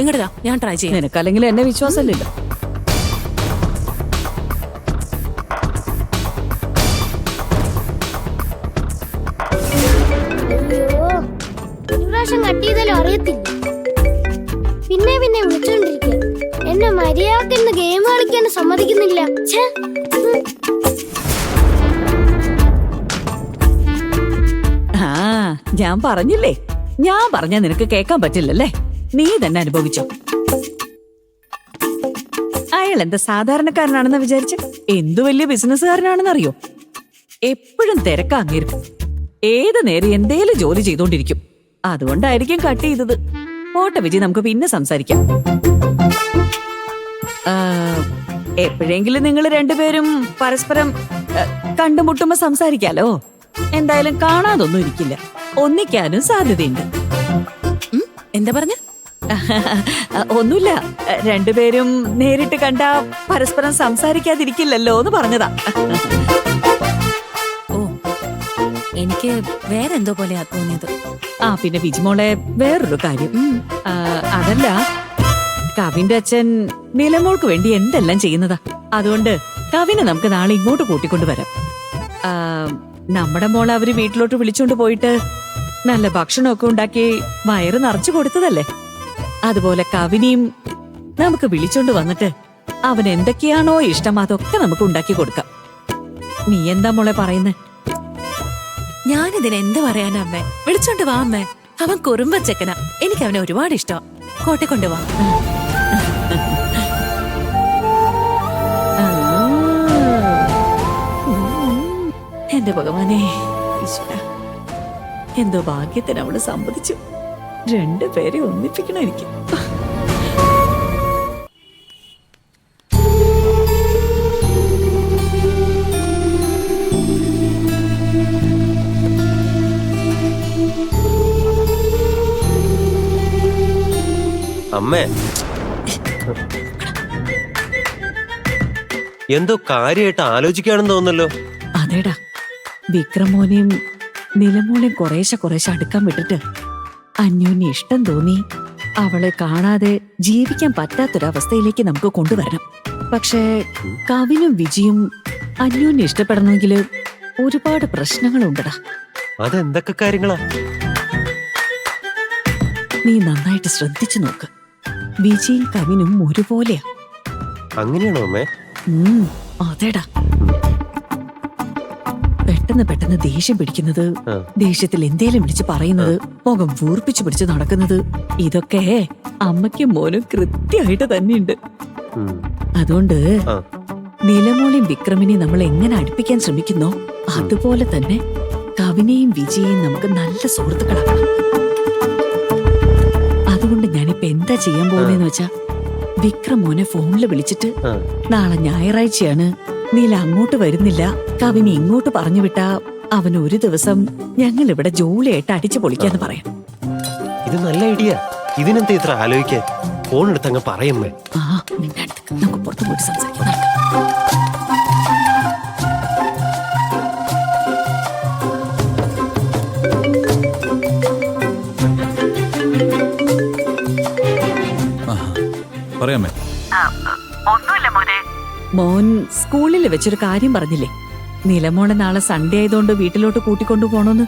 ഇങ്ങോട്ടാ, ഞാൻ ട്രൈ ചെയ്യാം. നിനക്കല്ലെങ്കിൽ എന്നെ വിശ്വാസമില്ലല്ലോ. കട്ട് ചെയ്താലും അറിയത്തില്ല. പിന്നെ പിന്നെ വിളിച്ചോണ്ടിരിക്കുക. എന്നെ മര്യാദക്ക് ഗെയിം കളിക്കാൻ സമ്മതിക്കുന്നില്ല. ഞാൻ പറഞ്ഞില്ലേ, ഞാൻ പറഞ്ഞ നിനക്ക് കേൾക്കാൻ പറ്റില്ലല്ലേ. നീ തന്നെ അനുഭവിച്ചോ. അയാൾ എന്താ സാധാരണക്കാരനാണെന്ന് വിചാരിച്ച് എന്തു വലിയ ബിസിനസ്സുകാരനാണെന്നറിയോ? എപ്പോഴും തിരക്കാങ്ങിയിരിക്കും. ഏത് നേരം എന്തേലും ജോലി ചെയ്തോണ്ടിരിക്കും. അതുകൊണ്ടായിരിക്കും കട്ട് ചെയ്തത്. പോട്ടെ വിജി, നമുക്ക് പിന്നെ സംസാരിക്കാം. എപ്പോഴെങ്കിലും നിങ്ങൾ രണ്ടുപേരും പരസ്പരം കണ്ടുമുട്ടുമ്പോ സംസാരിക്കാലോ. എന്തായാലും കാണാതൊന്നും ഇരിക്കില്ല. ഒന്നിക്കാനും സാധ്യതയുണ്ട്. എന്താ പറഞ്ഞ? ഒന്നുമില്ല, രണ്ടുപേരും നേരിട്ട് കണ്ടാ പരസ്പരം സംസാരിക്കാതിരിക്കില്ലല്ലോ എന്ന് പറഞ്ഞതാ. ഓ, എനിക്ക് വേറെ എന്തോ പോലെയാ തോന്നിയത്. പിന്നെ വിജിമോളെ, വേറൊരു കാര്യം. അതല്ല, കവിന്റെ അച്ഛൻ നിലമോൾക്ക് വേണ്ടി എന്തെല്ലാം ചെയ്യുന്നതാ. അതുകൊണ്ട് കവിനെ നമുക്ക് നാളെ ഇങ്ങോട്ട് കൂട്ടിക്കൊണ്ടുവരാം. നമ്മുടെ മോളെ അവര് വീട്ടിലോട്ട് വിളിച്ചോണ്ട് പോയിട്ട് നല്ല ഭക്ഷണമൊക്കെ ഉണ്ടാക്കി വയറ് നിറച്ചു കൊടുത്തതല്ലേ. അതുപോലെ കവിനെയും നമുക്ക് വിളിച്ചോണ്ട് വന്നിട്ട് അവൻ എന്തൊക്കെയാണോ ഇഷ്ടം അതൊക്കെ നമുക്ക് ഉണ്ടാക്കി കൊടുക്കാം. നീ എന്താ മോളെ പറയുന്നേ? ഞാനിതിന് എന്ത് പറയാനാ അമ്മേ? വിളിച്ചോണ്ട് വാ അമ്മേ. അവൻ കുറുമ്പച്ചക്കനാ. എനിക്ക് അവനെ ഒരുപാട് ഇഷ്ടം. കോട്ടെ കൊണ്ടുവാ. എന്റെ ഭഗവാനെ, ഈശ്വരാ, എന്തോ ഭാഗ്യത്തിന് അവള് സമ്മതിച്ചു. രണ്ടുപേരെ ഒന്നിപ്പിക്കണം എനിക്ക്. അമ്മേ, എന്തോ കാര്യമായിട്ട് ആലോചിക്കുകയാണെന്ന് തോന്നല്ലോ. അതേടാ, വിക്രമോനെയും നിലമോളെയും കുറേശ്ശെ അടുക്കാൻ വിട്ടിട്ട് അന്യോന്യ ഇഷ്ടം തോന്നി അവളെ കാണാതെ ജീവിക്കാൻ പറ്റാത്തൊരവസ്ഥയിലേക്ക് നമുക്ക് കൊണ്ടുവരണം. പക്ഷേ കവിനും വിജിയും അന്യോന്യം ഇഷ്ടപ്പെടണമെങ്കിൽ ഒരുപാട് പ്രശ്നങ്ങളുണ്ടടാ. അതെന്തൊക്കെ കാര്യങ്ങളാ? നീ നന്നായിട്ട് ശ്രദ്ധിച്ചു നോക്ക്. വിജിയും കവിനും ഒരുപോലെയാ. അങ്ങനെയാണോ അമ്മേ? അതേടാ, പെട്ടെന്ന് ദേഷ്യം പിടിക്കുന്നത്, ദേഷ്യത്തിൽ എന്തേലും വിളിച്ച് പറയുന്നത്, മുഖം വീർപ്പിച്ചു പിടിച്ച് നടക്കുന്നത്, ഇതൊക്കെ അമ്മയ്ക്കും മോനും കൃത്യമായിട്ട് തന്നെയുണ്ട്. അതുകൊണ്ട് നിലമോളെയും വിക്രമിനെയും നമ്മൾ എങ്ങനെ അടുപ്പിക്കാൻ ശ്രമിക്കുന്നോ അതുപോലെ തന്നെ കവിനെയും വിജയെയും നമുക്ക് നല്ല സുഹൃത്തുക്കളാക്കണം. അതുകൊണ്ട് ഞാനിപ്പോ എന്താ ചെയ്യാൻ പോകുന്നതെന്ന് വെച്ചാ, വിക്രം മോനെ ഫോണിൽ വിളിച്ചിട്ട് നാളെ ഞായറാഴ്ചയാണ്, നീല അങ്ങോട്ട് വരുന്നില്ല, കവിനെ ഇങ്ങോട്ട് പറഞ്ഞു വിട്ടാ അവന് ഒരു ദിവസം ഞങ്ങൾ ഇവിടെ ജോലിയായിട്ട് അടിച്ചു പൊളിക്കാന്ന് പറയാം. ഇത് നല്ല ഐഡിയ. ഇതിനെന്താ ഇത്ര ആലോചിക്കാൻ? ഫോൺ എടുത്ത് അങ്ങ് പറയുന്നേ. നമുക്ക് പുറത്തു പോയിട്ട് സംസാരിക്കാം. പറയാമേ? ഒന്നുമില്ല മോനെ. മോൻ സ്കൂളിൽ വെച്ചൊരു കാര്യം പറഞ്ഞില്ലേ, നിലമോളെ നാളെ സൺഡേ ആയതുകൊണ്ട് വീട്ടിലോട്ട് കൂട്ടിക്കൊണ്ടു പോണോന്ന്.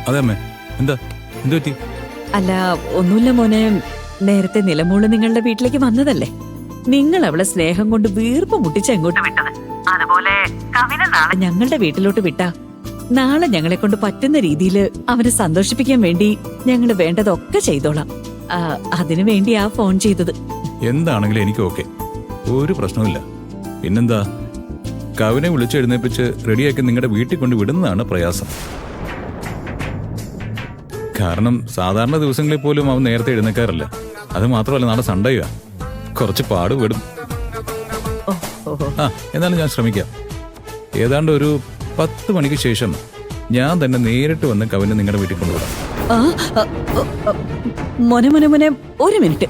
അതെ അമ്മേ, എന്താ പറ്റി? അല്ല, ഒന്നുമില്ല മോനെ. നേരത്തെ നിലമോള് നിങ്ങളുടെ വീട്ടിലേക്ക് വന്നതല്ലേ, നിങ്ങൾ അവളെ സ്നേഹം കൊണ്ട് വീർപ്പ് മുട്ടിച്ച് എങ്ങോട്ട് വിട്ടത്. അതുപോലെ കവിനെ നാളെ ഞങ്ങളുടെ വീട്ടിലോട്ട് വിട്ടാ നാളെ ഞങ്ങളെ കൊണ്ട് പറ്റുന്ന രീതിയിൽ അവനെ സന്തോഷിപ്പിക്കാൻ വേണ്ടി ഞങ്ങൾ വേണ്ടതൊക്കെ ചെയ്തോളാം. അതിനു വേണ്ടിയാ ഫോൺ ചെയ്തത്. എന്താണെങ്കിലും എനിക്ക് ഓക്കെ, ഒരു പ്രശ്നമില്ല. പിന്നെന്താ, കവിനെ വിളിച്ചെഴുന്നേപ്പിച്ച് റെഡിയാക്കി നിങ്ങളുടെ വീട്ടിൽ കൊണ്ട് വിടുന്നതാണ് പ്രയാസം. കാരണം സാധാരണ ദിവസങ്ങളിൽ പോലും അവൻ നേരത്തെ എഴുന്നേക്കാറില്ല. അത് മാത്രമല്ല, നാളെ സൺഡേയാ, കുറച്ച് പാടുപെടും. എന്നാലും ഞാൻ ശ്രമിക്കാം. ഏതാണ്ട് ഒരു 10 മണിക്ക് ശേഷം ഞാൻ തന്നെ നേരിട്ട് വന്ന് കവിനെ നിങ്ങളുടെ വീട്ടിൽ കൊണ്ടുവിടാം. മോനെ മോനെ മോനെ, ഒരു മിനിറ്റ്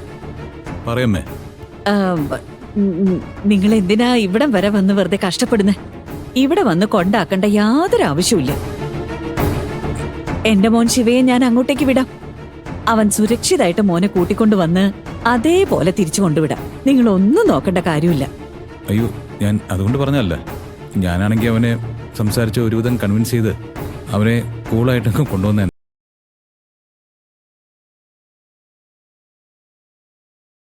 പറയമ്മേ. നിങ്ങൾ എന്തിനാ ഇവിടം വരെ വന്ന് വെറുതെ കഷ്ടപ്പെടുന്നേ? ഇവിടെ വന്ന് കൊണ്ടാക്കേണ്ട യാതൊരു ആവശ്യമില്ല. എന്റെ മോൻ ശിവയെ ഞാൻ അങ്ങോട്ടേക്ക് വിടാം. അവൻ സുരക്ഷിതായിട്ട് മോനെ കൂട്ടിക്കൊണ്ടുവന്ന് അതേപോലെ തിരിച്ചു കൊണ്ടുവിടാം. നിങ്ങൾ ഒന്നും നോക്കേണ്ട കാര്യമില്ല. അയ്യോ, ഞാൻ അതുകൊണ്ട് പറഞ്ഞല്ല. ഞാനാണെങ്കിൽ അവനെ സംസാരിച്ച് ഒരുവിധം കൺവിൻസ് ചെയ്ത് അവനെ കൂളായിട്ടൊക്കെ കൊണ്ടുവന്നേ.